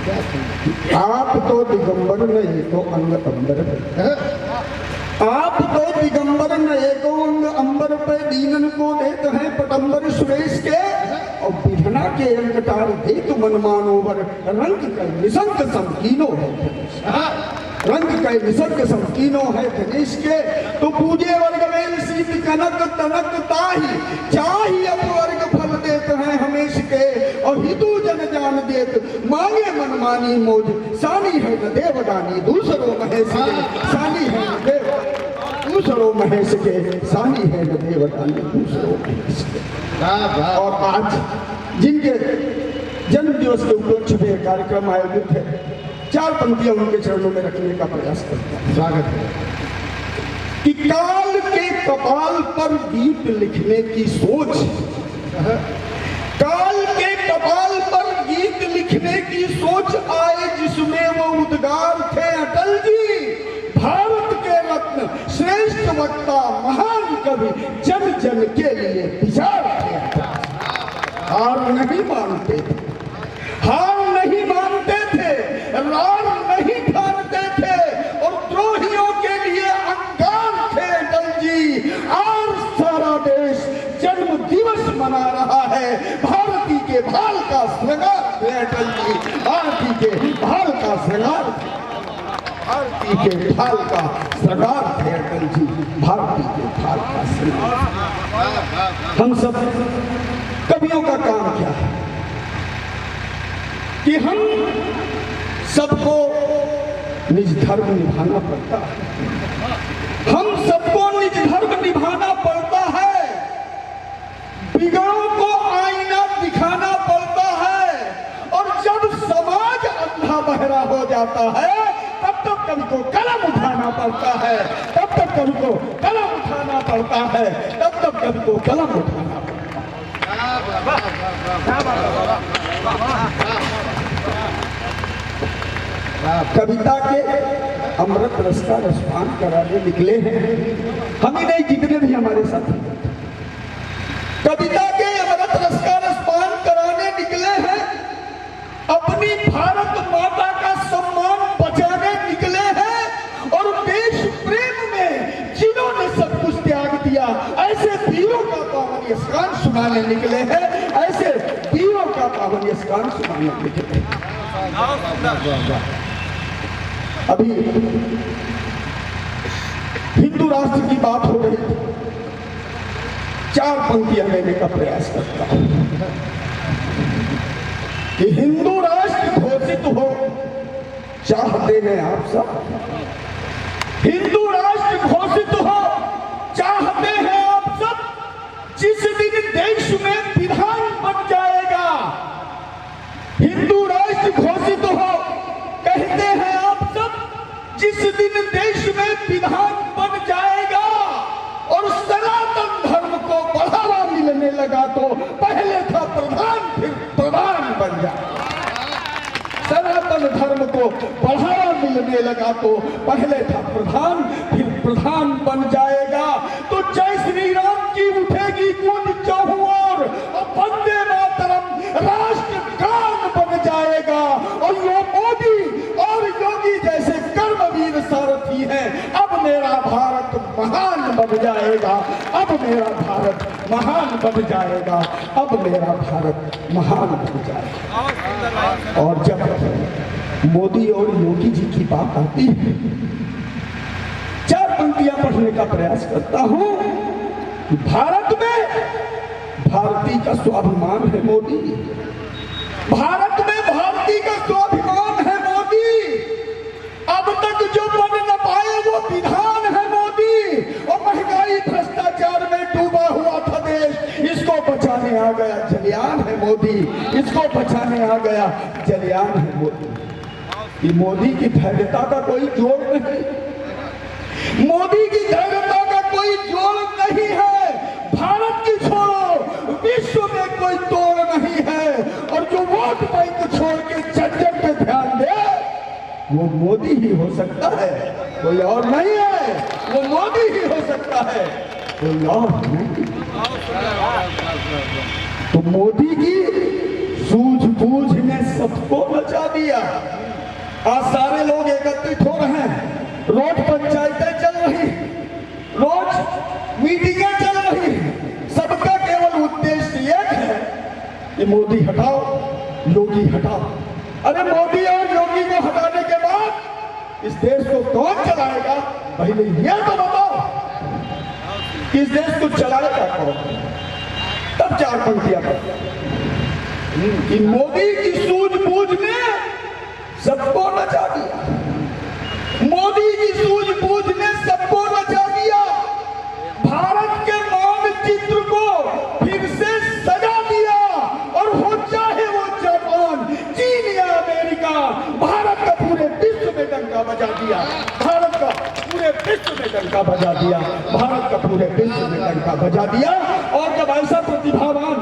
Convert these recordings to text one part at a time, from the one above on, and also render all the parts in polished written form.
आप तो दिगंबर नहीं तो अंग अंबर पे, आप तो दिगंबर नहीं तो अंग अंबर पे, दीनन को देते हैं पटंबर सुरेश के, और बिढ़ना के अंग टार दे तो मन मानोवर, रंग का निसंग समकीनो है, रंग का निसंग समकीनो है गणेश के। तो पूजे वर्ग में शीत कनक तनक ताही, चाही अपवर्ग फल देते हैं हमेश के, और हितु जन जान देत मांगे मन मानी मोज, सानी है न देवदानी दूसरो महेश के, सानी है न देव दूसरो महेश के, सानी है न देवदानी दूसरो महेश के। और आज जिनके जन्म दिवस के उपलक्ष्य में कार्यक्रम आयोजित है, 4 पंक्तियां उनके चरणों में रखने का प्रयास करता है। स्वागत है कि काल के कपाल पर गीत लिखने की सोच, काल के कपाल पर गीत लिखने की सोच आए जिसमें वो उद्गार थे अटल जी, भारत के रत्न श्रेष्ठ वक्ता महान कवि, जन जन के लिए विचार थे। हार नहीं मानते थे, हार नहीं मानते थे, रार नहीं ठानते थे, और द्रोहियों के लिए अंगार थे अटल जी। आज सारा देश जन्म दिवस मना रहा है, भारती के भाल का श्रृंगार थे अटल जी, भारती के भाल का श्रृंगार, भारती के भाल का श्रृंगार थे अटल जी, भारती के भाल का श्रृंगार। हम सब कवियों का काम क्या है कि हम सबको निज धर्म निभाना पड़ता है, हम सबको निज धर्म निभाना पड़ता है, बिगड़ों को आईना दिखाना पड़ता है, और जब समाज अंधा बहरा हो जाता है तब तक कवि को कलम उठाना पड़ता है, तब तक कवि को कलम उठाना पड़ता है, तब तक कवि को कलम उठाना पड़ता है। कविता के अमृत रस का रसपान कराने निकले हैं हम ही नहीं, जितने भी हमारे साथ कविता के अमृत रस का रसपान कराने निकले हैं, अपनी भारत माता का सम्मान बचाने निकले हैं, और देश प्रेम में जिन्होंने सब कुछ त्याग दिया ऐसे वीरों का पावन यशगान सुनाने निकले हैं, ऐसे वीरों का पावन यशगान सुनाने निकले हैं। अभी हिंदू राष्ट्र की बात हो रही थी, 4 पंक्तियां लेने का प्रयास करता हूं कि हिंदू राष्ट्र घोषित हो चाहते हैं आप सब, हिंदू राष्ट्र घोषित हो चाहते हैं आप सब, जिस दिन देश में विधान बन जाएगा, हिंदू राष्ट्र घोषित हो कहते हैं आप सब, जिस दिन देश में विधान बन जाएगा, और सनातन धर्म को बढ़ावा मिलने लगा तो पहले था प्रधान फिर प्रधान बन जाएगा, सनातन धर्म को बढ़ावा मिलने लगा तो पहले था प्रधान फिर प्रधान बन जाएगा। तो जय श्री राम की उठेगी गूंज चहुओर, और वंदे मातरम राष्ट्र गान बन जाएगा, और ये मोदी और योगी जैसे कर्मवीर सारथी हैं, अब मेरा भारत महान बन जाएगा, अब मेरा भारत महान बन जाएगा, अब मेरा भारत महान बन जाएगा। और जब मोदी और योगी जी की बात आती है, 4 पंक्तियां पढ़ने का प्रयास करता हूं। भारत में भारती का स्वाभिमान है मोदी, भारत में भारती का स्वाभिमान है मोदी, अब तक जो बन न पाए वो विधान है मोदी, और महंगाई भ्रष्टाचार में डूबा हुआ था देश, इसको बचाने आ गया जलियान है मोदी, इसको बचाने आ गया जलियान है मोदी। ये मोदी की धैर्यता का कोई जोड़ नहीं, मोदी की धैर्यता का कोई जोड़ नहीं है, भारत की छोड़ो विश्व में कोई तोड़ नहीं है, और जो वोट बैंक छोड़ के जन पे ध्यान दे वो मोदी ही हो सकता है, कोई और नहीं है, वो मोदी ही हो सकता है, कोई और नहीं। तो मोदी की सूझबूझ ने सबको नचा दिया। आज सारे लोग एकत्रित हो रहे हैं, रोज पंचायतें चल रही, रोज मीटिंगें चल रही, सबका केवल उद्देश्य एक है कि मोदी हटाओ, योगी हटाओ। अरे मोदी और योगी को हटाने के बाद इस देश को कौन चलाएगा? पहले ये तो बताओ कि इस देश को चलाएगा कौन? तब चार पंक्तियां कि मोदी की सूझबूझ ने सबको नचा दिया, मोदी की सूझबूझ ने सबको नचा दिया, भारत के मानचित्र को फिर से सजा दिया, और हो चाहे वो जापान, चीन या अमेरिका, भारत का पूरे विश्व में डंका बजा दिया, भारत का पूरे विश्व में डंका बजा दिया, भारत का पूरे विश्व में डंका बजा दिया। और जब ऐसा प्रतिभावान,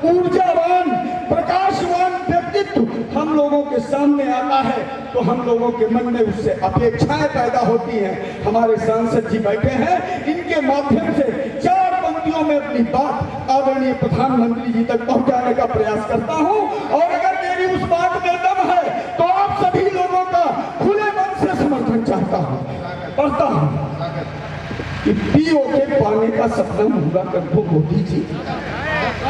ऊर्जावान, प्रकाशवान व्यक्तित्व हम लोगों के सामने आता है तो हम लोगों के मन में उससे अपेक्षाएं पैदा होती हैं। हमारे सांसद जी बैठे हैं, इनके माध्यम से चार पंक्तियों में अपनी बात आदरणीय प्रधानमंत्री जी तक पहुंचाने का प्रयास करता हूं। और अगर मेरी उस बात में दम है तो आप सभी लोगों का खुले मन से समर्थन चाहता हूं, पढ़ता हूं कि पीओके पाने का सपना पूरा कर दो मोदी जी,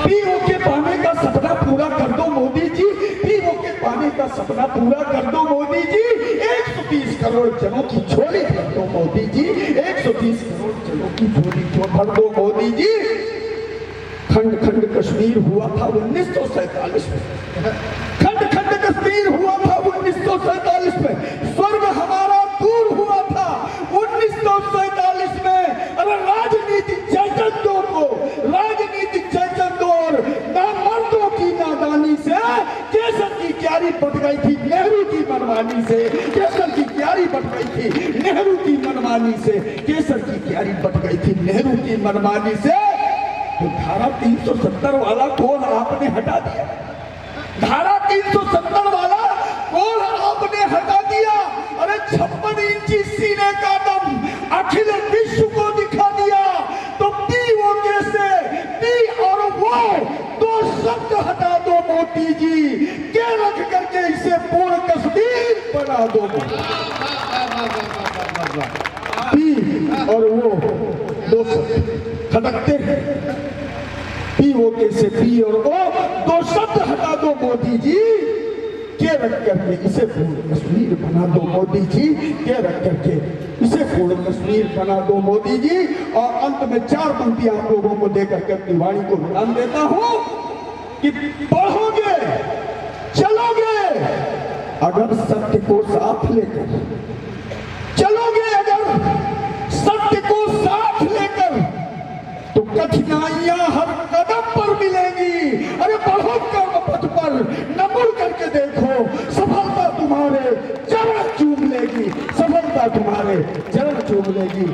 पीओके पाने का सपना पूरा कर दो मोदी जी, पीओके पाने का सपना पूरा कर दो मोदी जी, 130 करोड़ जनों की झोली भर दो मोदी जी, 130 करोड़ जनों की झोली भर दो मोदी जी। खंड खंड कश्मीर हुआ था 1947 में, खंड खंड कश्मीर हुआ था 1947 में, स्वर्ग हमारा दूर हुआ था 1947 में। अरे राजनीतिक जयचंदों को, राजनीतिक जयचंदों और नामर्दों की नादानी से केसर की क्यारी बट गई थी नेहरू की मनमानी से, केसर की क्यारी बट गई थी नेहरू की मनमानी से, केसर की क्यारी बट गई थी नेहरू की मनमानी से। तो धारा 370 वाला कोड आपने हटा दिया, धारा 370 वाला कोड आपने हटा दिया। अरे 56 इंची सीने का दम अखिल विश्व को दिखा दिया। तो पीओके से पी और वो दो शब्द हटा दो मोदी जी, के रख करके इसे पूर्ण कश्मीर बना दो। पी और वो दो शब्द खटकते हैं, पीओके से पी और वो दो शब्द हटा दो मोदी जी, के रख करके इसे पूर्ण कश्मीर बना दो मोदी जी, के रख करके इसे पूर्ण कश्मीर बना दो मोदी जी। और अंत में चार पंक्तियां आप लोगों को देकर के अपनी वाणी को विराम देता हूं कि पढ़ोगे, चलोगे अगर सत्य को साथ लेकर, चलोगे अगर सत्य को साथ लेकर, तो कठिनाइयां हर कदम पर मिलेंगी। अरे बढ़ो कर्म पथ पर, न मुड़ करके देखो, सफलता तुम्हारे चरण चूम लेगी, सफलता तुम्हारे चरण चूम लेगी।